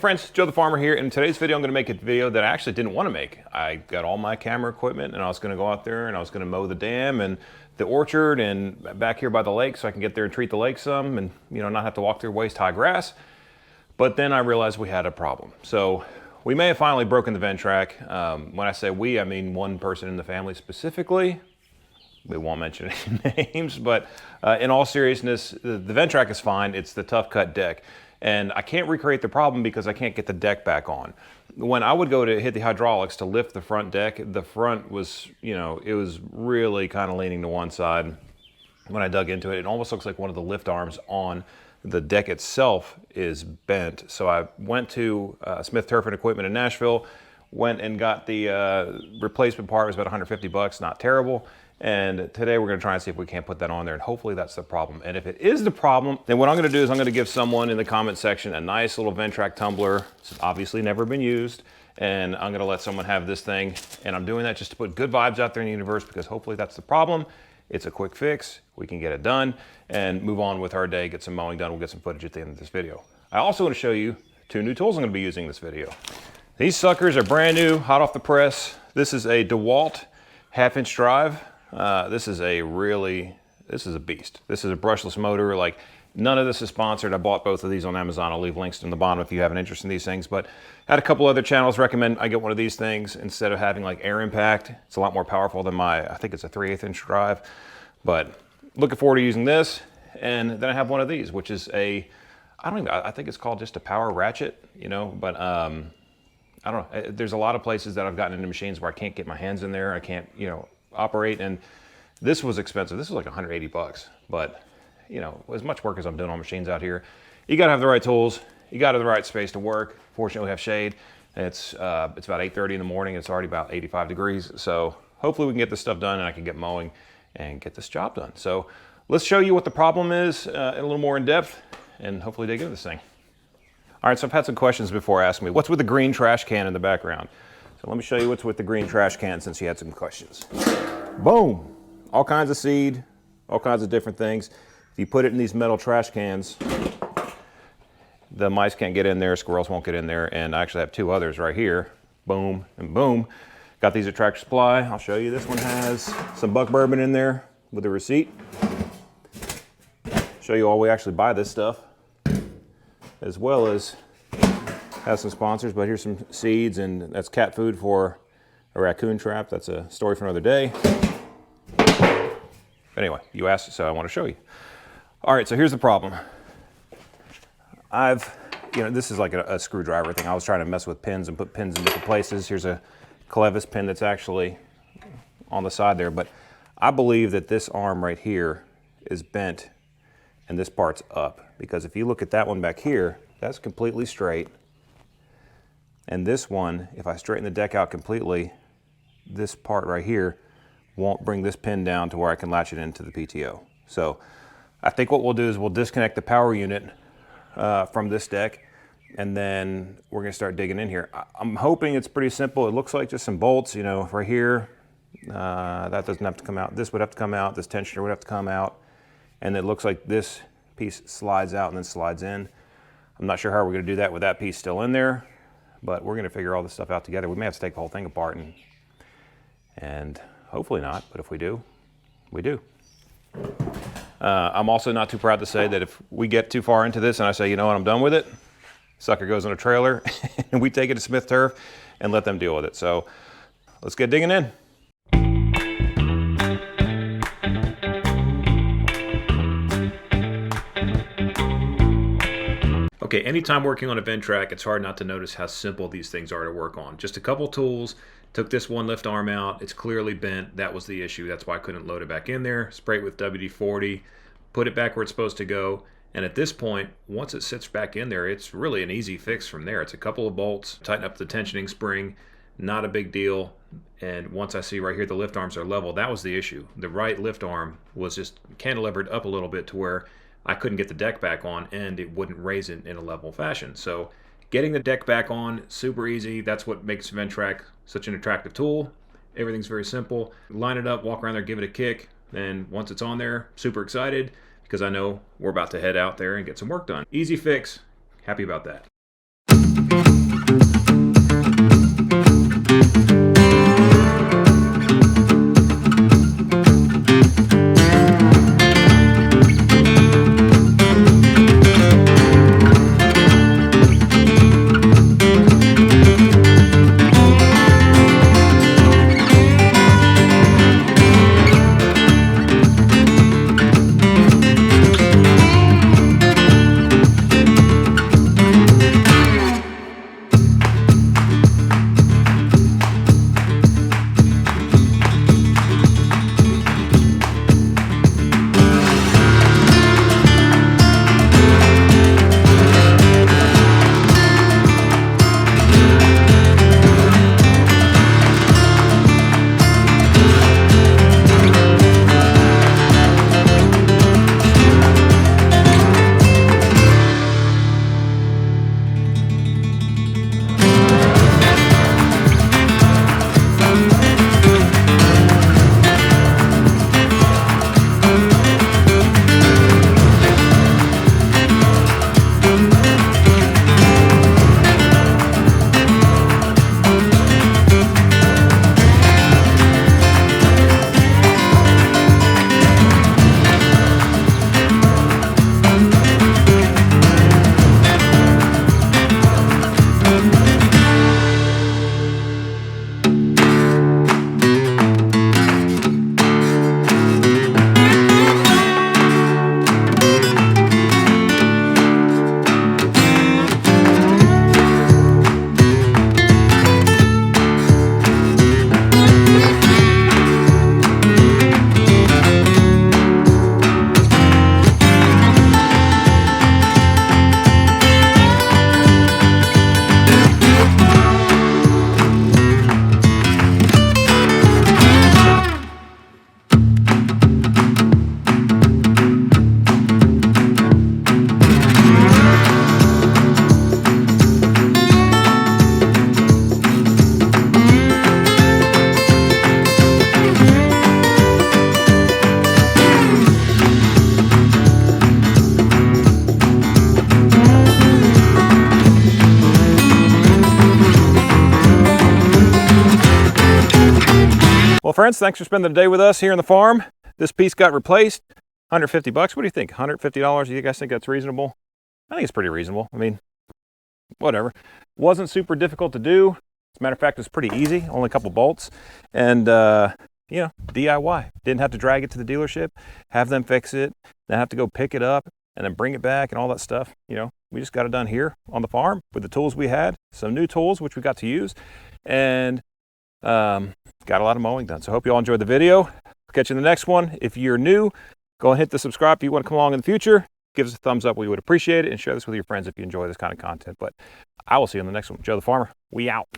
friends, Joe the Farmer here. In today's video, I'm going to make a video that I actually didn't want to make. I got all my camera equipment and I was going to go out there and I was going to mow the dam and the orchard and back here by the lake so I can get there and treat the lake some and, you know, not have to walk through waist-high grass. But then I realized we had a problem. So we may have finally broken the VENTRAC. When I say we, I mean one person in the family specifically. We won't mention any names, but in all seriousness, the VENTRAC is fine. It's the tough cut deck. And I can't recreate the problem because I can't get the deck back on. When I would go to hit the hydraulics to lift the front deck, the front was, you know, it was really kind of leaning to one side. When I dug into it, it almost looks like one of the lift arms on the deck itself is bent. So I went to Smith Turf and Equipment in Nashville, went and got the replacement part. It was about 150 bucks, not terrible. And today we're going to try and see if we can't put that on there, and hopefully that's the problem. And if it is the problem, then what I'm going to do is I'm going to give someone in the comment section a nice little VENTRAC tumbler. It's obviously never been used, and I'm going to let someone have this thing. And I'm doing that just to put good vibes out there in the universe because hopefully that's the problem. It's a quick fix. We can get it done and move on with our day, get some mowing done. We'll get some footage at the end of this video. I also want to show you two new tools I'm going to be using in this video. These suckers are brand new, hot off the press. This is a DeWalt 1/2-inch drive. This is a beast. This is a brushless motor. Like, none of this is sponsored. I bought both of these on Amazon. I'll leave links in the bottom if you have an interest in these things. But I had a couple other channels recommend I get one of these things instead of having like air impact. It's a lot more powerful than my, I think it's a 3/8-inch drive. But looking forward to using this. And then I have one of these, which is a, I think it's called just a power ratchet, you know, but I don't know. There's a lot of places that I've gotten into machines where I can't get my hands in there. I can't, you know, operate, and this was expensive. This was like 180 bucks, but you know, as much work as I'm doing on machines out here, you gotta have the right tools, you gotta have the right space to work. Fortunately we have shade. It's about 8:30 in the morning. It's already about 85 degrees. So hopefully we can get this stuff done and I can get mowing and get this job done. So let's show you what the problem is a little more in depth and hopefully dig into this thing. All right, so I've had some questions before asking me, what's with the green trash can in the background? So let me show you what's with the green trash can since you had some questions. Boom, all kinds of seed, all kinds of different things. If you put it in these metal trash cans, the mice can't get in there, squirrels won't get in there, and I actually have two others right here. Boom and boom. Got these at Tractor Supply. I'll show you. This one has some Buck Bourbon in there with a receipt. Show you all we actually buy this stuff, as well as have some sponsors, but here's some seeds, and that's cat food for a raccoon trap. That's a story for another day. But anyway, you asked, so I want to show you. All right, so here's the problem. You know, this is like a screwdriver thing. I was trying to mess with pins and put pins in different places. Here's a clevis pin that's actually on the side there, but I believe that this arm right here is bent and this part's up, because if you look at that one back here, that's completely straight. And this one, if I straighten the deck out completely, this part right here won't bring this pin down to where I can latch it into the PTO. So I think what we'll do is we'll disconnect the power unit from this deck, and then we're gonna start digging in here. I'm hoping it's pretty simple. It looks like just some bolts, you know, right here. That doesn't have to come out. This would have to come out. This tensioner would have to come out. And it looks like this piece slides out and then slides in. I'm not sure how we're gonna do that with that piece still in there, but we're gonna figure all this stuff out together. We may have to take the whole thing apart and hopefully not, but if we do, we do. I'm also not too proud to say that if we get too far into this and I say, you know what, I'm done with it, sucker goes in a trailer and we take it to Smith Turf and let them deal with it. So let's get digging in. Okay, anytime working on a VENTRAC, it's hard not to notice how simple these things are to work on. Just a couple tools, took this one lift arm out, it's clearly bent, that was the issue, that's why I couldn't load it back in there, spray it with WD-40, put it back where it's supposed to go, and at this point, once it sits back in there, it's really an easy fix from there. It's a couple of bolts, tighten up the tensioning spring, not a big deal, and once I see right here the lift arms are level, that was the issue. The right lift arm was just cantilevered up a little bit to where I couldn't get the deck back on and it wouldn't raise it in a level fashion. So getting the deck back on, super easy. That's what makes VENTRAC such an attractive tool. Everything's very simple. Line it up, walk around there, give it a kick. Then once it's on there, super excited because I know we're about to head out there and get some work done. Easy fix, happy about that. Well, friends, thanks for spending the day with us here on the farm. This piece got replaced. 150 bucks. What do you think? $150? You guys think that's reasonable? I think it's pretty reasonable. I mean, whatever. Wasn't super difficult to do. As a matter of fact, it's pretty easy. Only a couple bolts. And, you know, DIY. Didn't have to drag it to the dealership, have them fix it, then have to go pick it up and then bring it back and all that stuff. You know, we just got it done here on the farm with the tools we had, some new tools, which we got to use, and got a lot of mowing done. So I hope you all enjoyed the video. Catch you in the next one. If you're new, go and hit the subscribe if you want to come along in the future. Give us a thumbs up. We would appreciate it. And share this with your friends if you enjoy this kind of content. But I will see you in the next one. Joe the Farmer, we out.